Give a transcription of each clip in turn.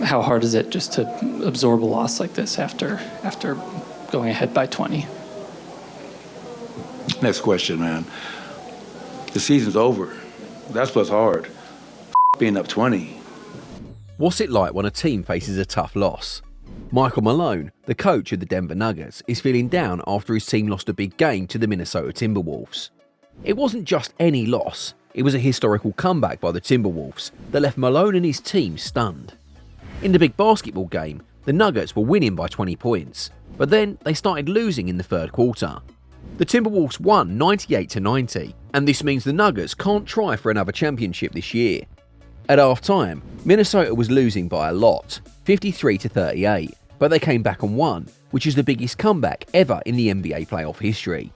How hard is it just to absorb a loss like this after going ahead by 20? Next question, man. The season's over. That's what's hard. Being up 20. What's it like when a team faces a tough loss? Michael Malone, the coach of the Denver Nuggets, is feeling down after his team lost a big game to the Minnesota Timberwolves. It wasn't just any loss, it was a historical comeback by the Timberwolves that left Malone and his team stunned. In the big basketball game, the Nuggets were winning by 20 points, but then they started losing in the third quarter. The Timberwolves won 98-90, and this means the Nuggets can't try for another championship this year. At half-time, Minnesota was losing by a lot, 53-38, but they came back and won, which is the biggest comeback ever in the NBA playoff history.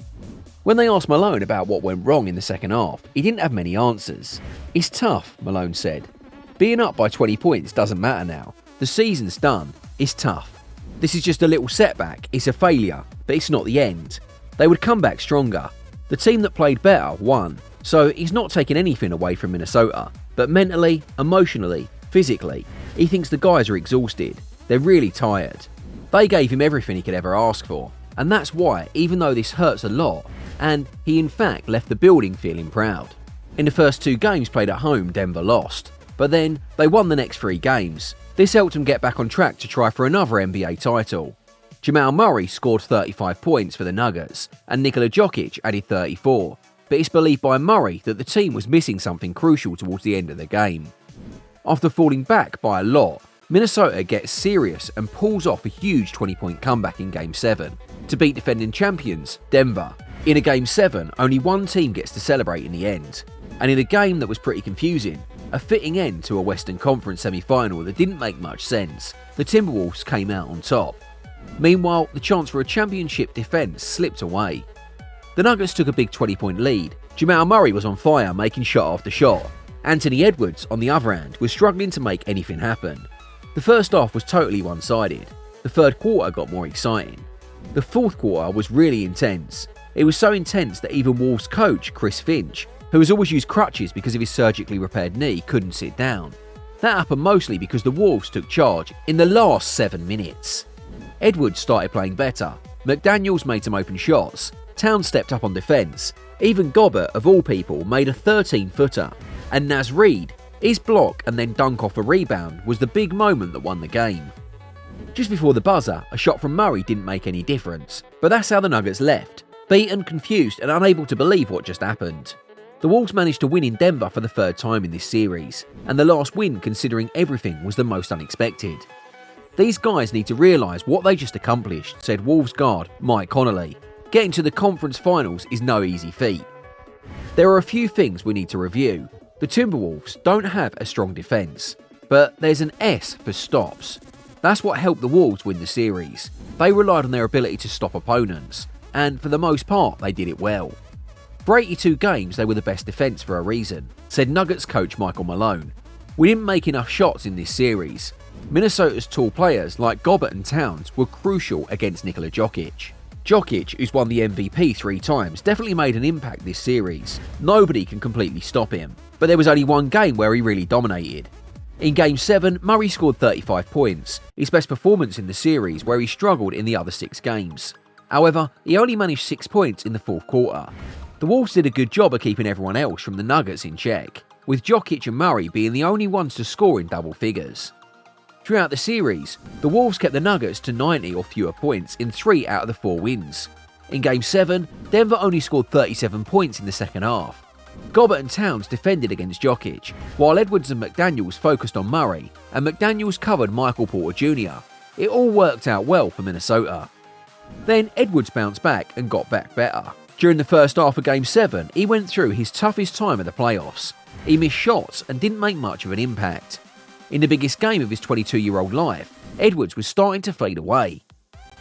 When they asked Malone about what went wrong in the second half, he didn't have many answers. "It's tough," Malone said. "Being up by 20 points doesn't matter now. The season's done. It's tough. This is just a little setback. It's a failure, but it's not the end. They would come back stronger. The team that played better won, so he's not taking anything away from Minnesota. But mentally, emotionally, physically, he thinks the guys are exhausted. They're really tired. They gave him everything he could ever ask for, and that's why, even though this hurts a lot, and he in fact left the building feeling proud. In the first 2 games played at home, Denver lost, but then they won the next 3 games. This helped him get back on track to try for another NBA title. Jamal Murray scored 35 points for the Nuggets, and Nikola Jokic added 34. But it's believed by Murray that the team was missing something crucial towards the end of the game. After falling back by a lot, Minnesota gets serious and pulls off a huge 20-point comeback in Game 7 to beat defending champions, Denver. In a Game 7, only one team gets to celebrate in the end. And in a game that was pretty confusing, a fitting end to a Western Conference semi-final that didn't make much sense, the Timberwolves came out on top. Meanwhile, the chance for a championship defense slipped away. The Nuggets took a big 20-point lead. Jamal Murray was on fire, making shot after shot. Anthony Edwards, on the other hand, was struggling to make anything happen. The first half was totally one-sided. The third quarter got more exciting. The fourth quarter was really intense. It was so intense that even Wolves coach Chris Finch, who has always used crutches because of his surgically repaired knee, couldn't sit down. That happened mostly because the Wolves took charge in the last 7 minutes. Edwards started playing better. McDaniels made some open shots. Towns stepped up on defence. Even Gobert, of all people, made a 13-footer. And Naz Reid, his block and then dunk off a rebound was the big moment that won the game. Just before the buzzer, a shot from Murray didn't make any difference. But that's how the Nuggets left, beaten, confused and unable to believe what just happened. The Wolves managed to win in Denver for the 3rd time in this series, and the last win, considering everything, was the most unexpected. "These guys need to realise what they just accomplished," said Wolves guard Mike Conley. "Getting to the conference finals is no easy feat." There are a few things we need to review. The Timberwolves don't have a strong defence, but there's an S for stops. That's what helped the Wolves win the series. They relied on their ability to stop opponents, and for the most part they did it well. For 82 games they were the best defence for a reason, said Nuggets coach Michael Malone. "We didn't make enough shots in this series. Minnesota's tall players like Gobert and Towns were crucial against Nikola Jokic. Jokic, who's won the MVP 3 times, definitely made an impact this series. Nobody can completely stop him, but there was only one game where he really dominated. In Game 7, Murray scored 35 points, his best performance in the series where he struggled in the other 6 games. However, he only managed 6 points in the fourth quarter. The Wolves did a good job of keeping everyone else from the Nuggets in check, with Jokic and Murray being the only ones to score in double figures. Throughout the series, the Wolves kept the Nuggets to 90 or fewer points in 3 out of the 4 wins. In Game 7, Denver only scored 37 points in the second half. Gobert and Towns defended against Jokic, while Edwards and McDaniels focused on Murray, and McDaniels covered Michael Porter Jr. It all worked out well for Minnesota. Then Edwards bounced back and got back better. During the first half of Game 7, he went through his toughest time of the playoffs. He missed shots and didn't make much of an impact. In the biggest game of his 22-year-old life, Edwards was starting to fade away.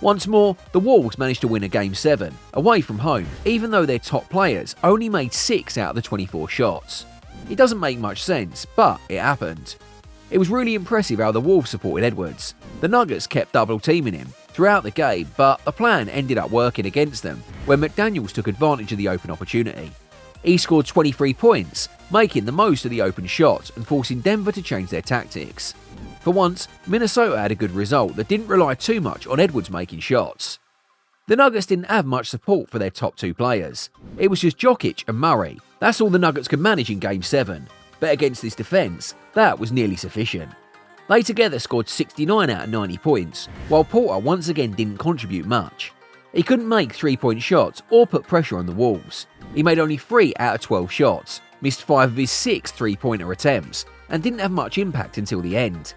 Once more, the Wolves managed to win a Game 7, away from home, even though their top players only made 6 out of the 24 shots. It doesn't make much sense, but it happened. It was really impressive how the Wolves supported Edwards. The Nuggets kept double-teaming him throughout the game, but the plan ended up working against them when McDaniels took advantage of the open opportunity. He scored 23 points, making the most of the open shots and forcing Denver to change their tactics. For once, Minnesota had a good result that didn't rely too much on Edwards making shots. The Nuggets didn't have much support for their top two players. It was just Jokic and Murray. That's all the Nuggets could manage in Game 7. But against this defense, that was nearly sufficient. They together scored 69 out of 90 points, while Porter once again didn't contribute much. He couldn't make 3-point shots or put pressure on the Wolves. He made only 3 out of 12 shots, missed 5 of his 6 3-pointer attempts, and didn't have much impact until the end.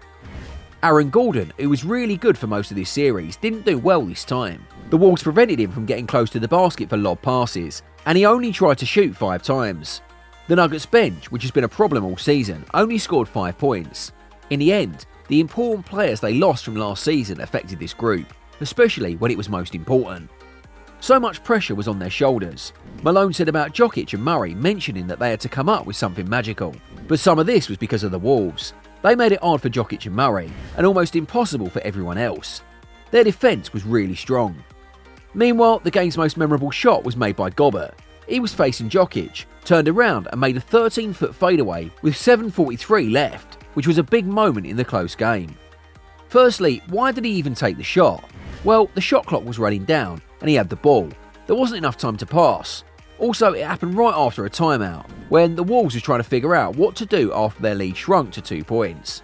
Aaron Gordon, who was really good for most of this series, didn't do well this time. The Wolves prevented him from getting close to the basket for lob passes, and he only tried to shoot 5 times. The Nuggets bench, which has been a problem all season, only scored 5 points. In the end, the important players they lost from last season affected this group, especially when it was most important. So much pressure was on their shoulders. Malone said about Jokic and Murray, mentioning that they had to come up with something magical. But some of this was because of the Wolves. They made it hard for Jokic and Murray, and almost impossible for everyone else. Their defense was really strong. Meanwhile, the game's most memorable shot was made by Gobert. He was facing Jokic, turned around and made a 13-foot fadeaway with 7:43 left, which was a big moment in the close game. Firstly, why did he even take the shot? Well, the shot clock was running down and he had the ball. There wasn't enough time to pass. Also, it happened right after a timeout, when the Wolves were trying to figure out what to do after their lead shrunk to 2 points.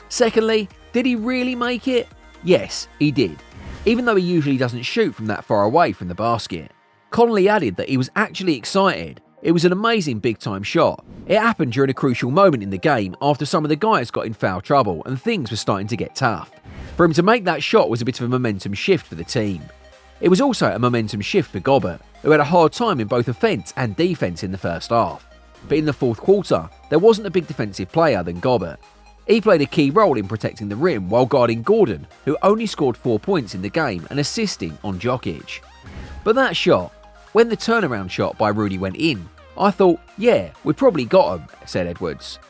Secondly, did he really make it? Yes, he did, even though he usually doesn't shoot from that far away from the basket. Connolly added that he was actually excited. It was an amazing big-time shot. It happened during a crucial moment in the game after some of the guys got in foul trouble and things were starting to get tough. For him to make that shot was a bit of a momentum shift for the team. It was also a momentum shift for Gobert, who had a hard time in both offense and defense in the first half. But in the fourth quarter, there wasn't a big defensive player than Gobert. He played a key role in protecting the rim while guarding Gordon, who only scored 4 points in the game and assisting on Jokic. But that shot, when the turnaround shot by Rudy went in, I thought, yeah, we probably got him, said Edwards.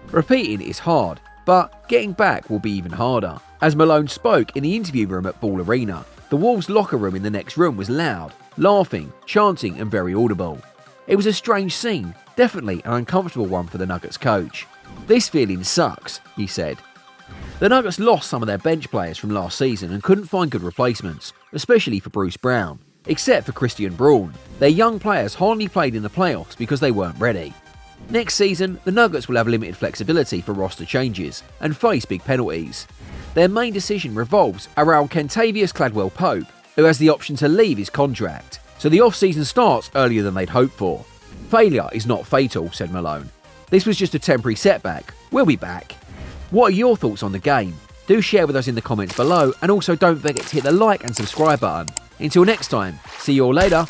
Repeating is hard, but getting back will be even harder. As Malone spoke in the interview room at Ball Arena, the Wolves' locker room in the next room was loud, laughing, chanting and very audible. It was a strange scene, definitely an uncomfortable one for the Nuggets coach. This feeling sucks, he said. The Nuggets lost some of their bench players from last season and couldn't find good replacements, especially for Bruce Brown, except for Christian Braun. Their young players hardly played in the playoffs because they weren't ready. Next season, the Nuggets will have limited flexibility for roster changes and face big penalties. Their main decision revolves around Kentavious Caldwell-Pope, who has the option to leave his contract, so the off-season starts earlier than they'd hoped for. Failure is not fatal, said Malone. This was just a temporary setback. We'll be back. What are your thoughts on the game? Do share with us in the comments below, and also don't forget to hit the like and subscribe button. Until next time, see you all later.